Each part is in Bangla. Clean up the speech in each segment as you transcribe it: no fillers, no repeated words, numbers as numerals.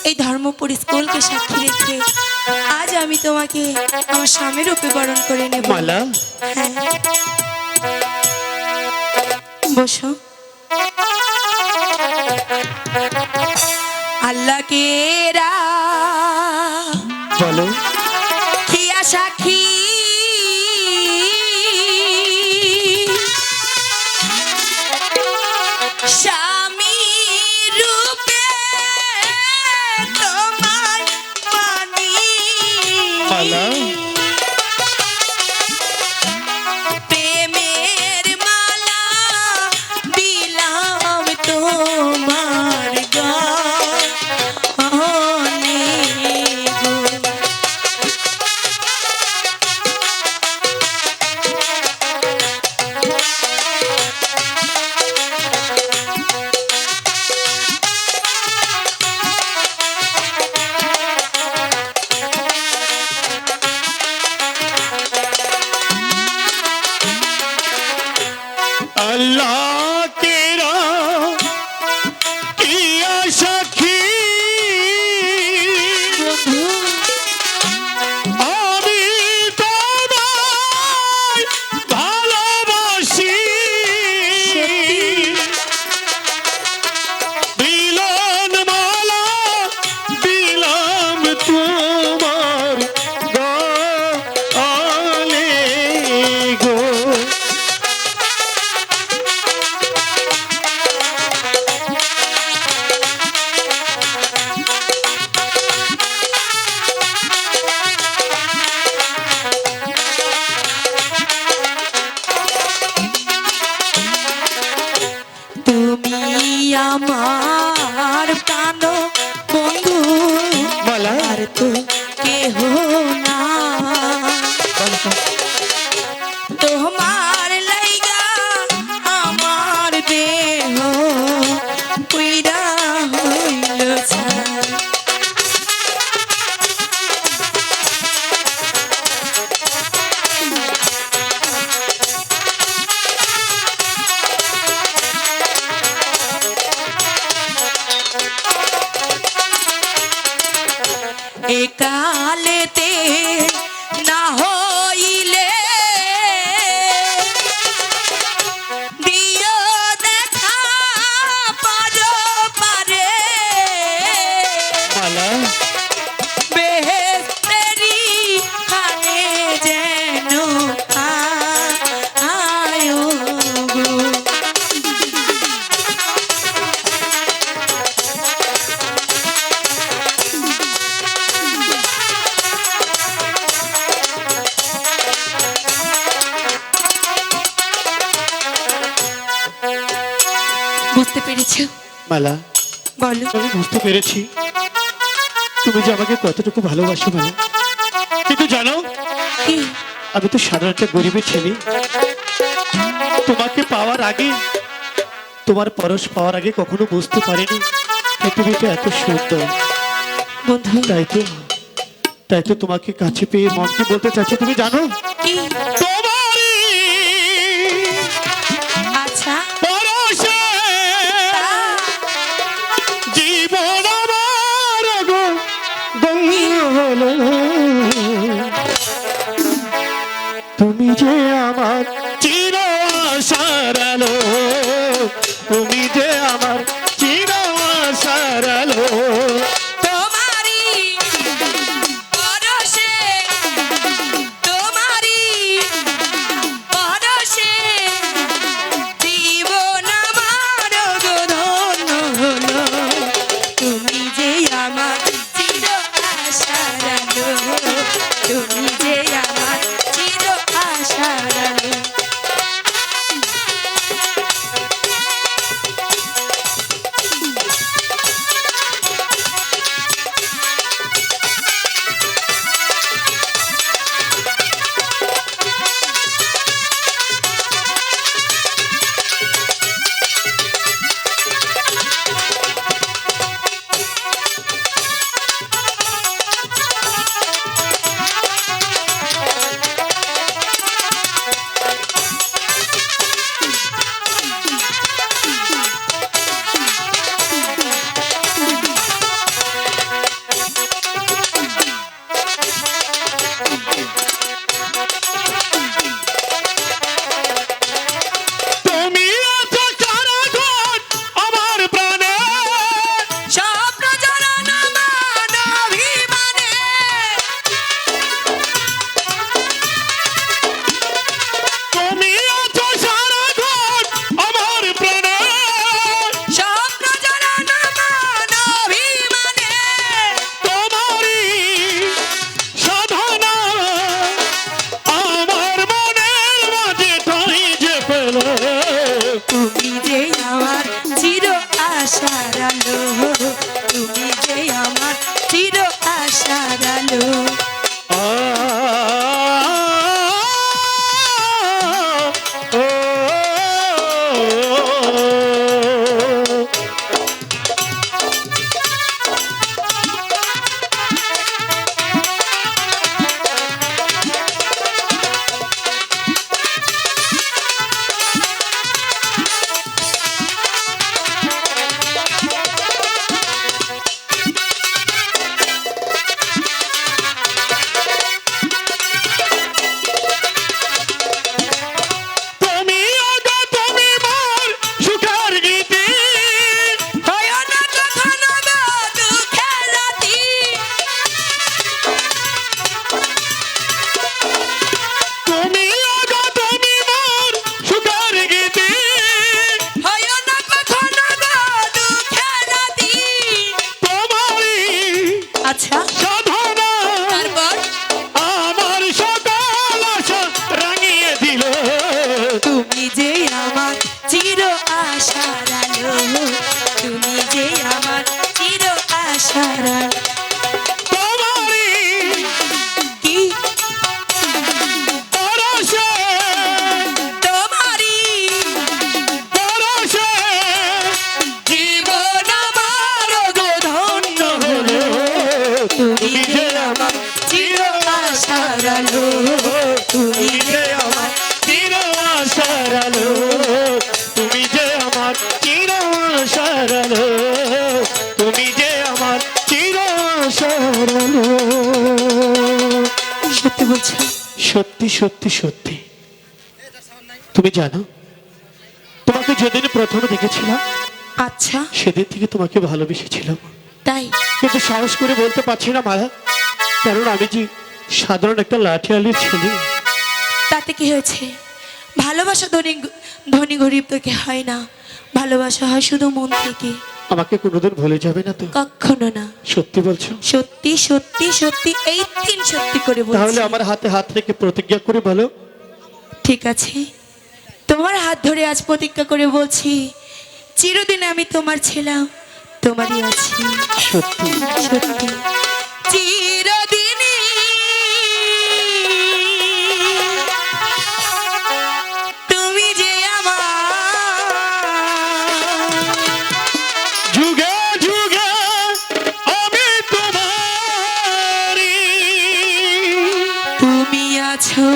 এই ধর্মপুর স্কুলকে সাক্ষী রেখে আজ আমি তোমাকে আমার স্বামীর রূপে বরণ করে নেব। মালা, হ্যাঁ, বসো। আল্লাহ কে রা বলো। কিয়া সাক্ষী স্বামী রূপে তোমায় মানি। মালা, প্রেমের মালা দিলাম তোমার গহনে গো। अल्लाह तेरा किया साक्षी আমি তোমায় ভালোবাসি। মিলন মালা দিলাম তোমার গলে গো। তুমি আমার প্রাণ বন্ধু, মালা, আর তো কেহ না। তোমার লাইগা আমার দেহ পুইরা হইল ছাই। একালেতে না হইলে দিও দেখা পারো পারে। মালা, বেহেশতেরি খানে যেন আয়ো গো। বুঝতে পেরেছো? মালা, বলো। আমি বুঝতে পেরেছি তুমি যে আমাকে কতটুকু ভালোবাসো মালা। কিন্তু জানো, কি? আমি তো সাধারণ একটা গরিবের ছেলে। তোমাকে পাওয়ার আগে, তোমার পরশ পাওয়ার আগে কখনো বুঝতে পারিনি যে তুমি তো এত সুন্দর। বন্ধু, তাই তো তোমাকে কাছে পেয়ে মনকে বলতে চাচ্ছি, তুমি জানো কি? তোমারই আচ্ছা, পরশে জীবন আমার গো ধন্য হলো। তুমি যে আমার চির আশার আলো, তুমি যে আমার চির আশার আলো। তোমারি পরশে, তোমারি চির আশার আলো। হয় না কখনো গো দুঃখের রাতি, হয় না কখনো গো দুঃখের রাতি। আচ্ছা তারপর আমার সকাল আশা রাঙিয়ে দিল। তুমি যে আমার চির আশার আলো, তুমি যে আমার চির আশার আলো। তোমারই কি পরশে তোমারই পরশে জীবন আমার গো ধন্য হলো, তুমি যে আমার চির আশার আলো, তুমি যে আমার চির আশার আলো, তুমি যে আমার চির আশার আলো, তুমি যে আমার চির আশার আলো। সত্যি বলছো? সত্যি সত্যি সত্যি। তুমি জানো, তোমাকে যেদিন প্রথমে দেখেছিলাম আচ্ছা সেদিন থেকে তোমাকে ভালোবেসেছিলাম, তাই? কিন্তু সাহস করে বলতে পারছি না মায়া, কারণ আমি যে সাধারণ একটা লাঠিয়ালির ছেলে। তাতে কি হয়েছে? ভালোবাসা ধনী ধনী গরিব থেকে হয় না, ভালোবাসা হয় শুধু মন থেকে। আমাকে কোনোদিন ভুলে যাবে না তো? কখনো না। সত্যি বলছো? সত্যি সত্যি সত্যি, এই দিন সত্যি করে বলছি। তাহলে আমার হাতে হাত রেখে প্রতিজ্ঞা করে বলো। ঠিক আছে, তোমার হাত ধরে আজ প্রতিজ্ঞা করে বলছি, চিরদিন আমি তোমার ছিলাম, তোমারই আছি। সত্যি সত্যি চিরদিনই তুমি যে আমার, যুগে যুগে আমি তোমারই। তুমি আছো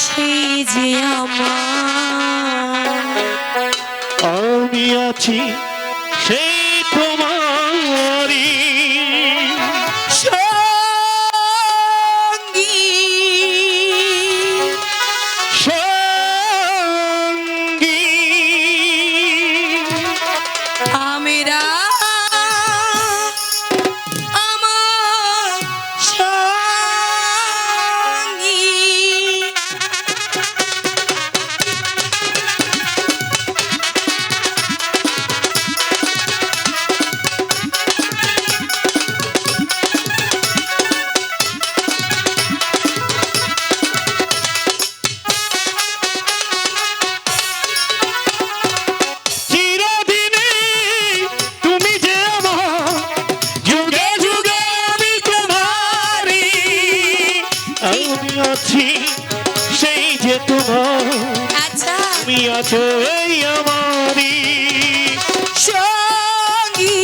সেই যে আমার, আমি আছি সেই তোমারই সঙ্গী। সঙ্গী। আমরা আমার সঙ্গী। চিরদিনই তুমি যে আমার, যুগে যুগে আমি তোমারই। আমি আছি সেই যে তোমার, আচ্ছা তুমি আছো এই আমারই সঙ্গী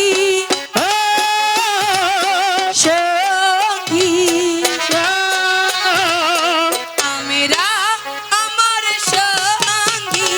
সঙ্গী। আমরা আমার সঙ্গী।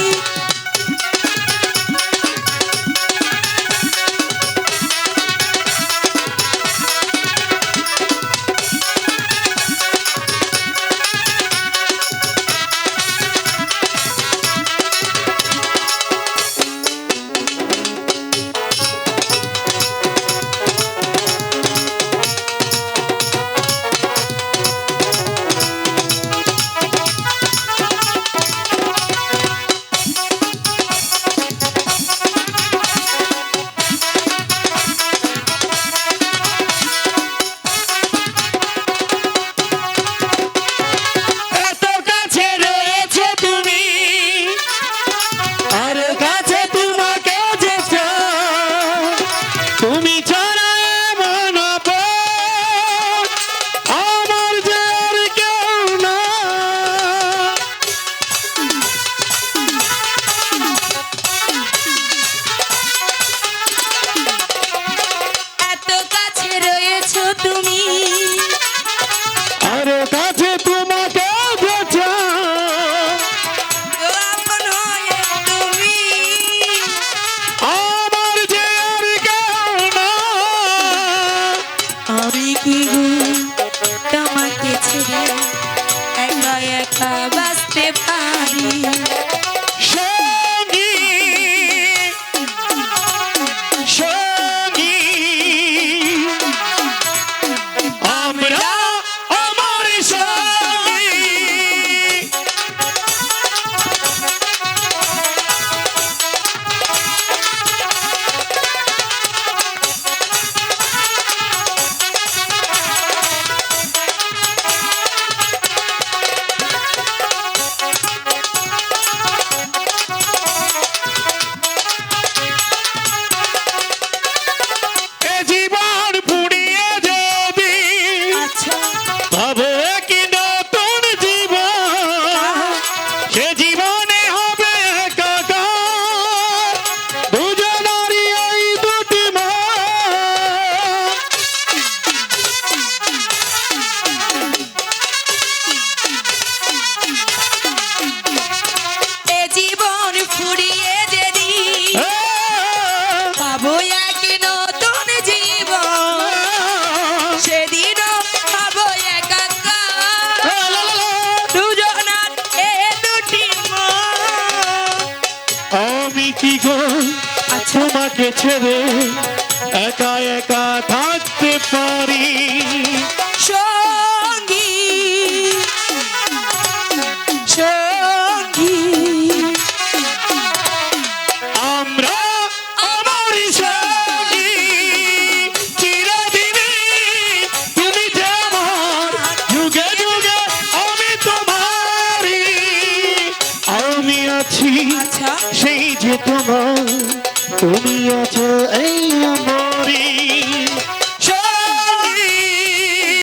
তোমাকে ছেড়ে একা একা থাকতে পারি। সঙ্গী সঙ্গী আমরা আমার সঙ্গী চিরদিনই, তুমি যে আমার, যুগে যুগে আমি তোমারই। আমি আছি আচ্ছা সেই যে তোমার, তুমি আছো এই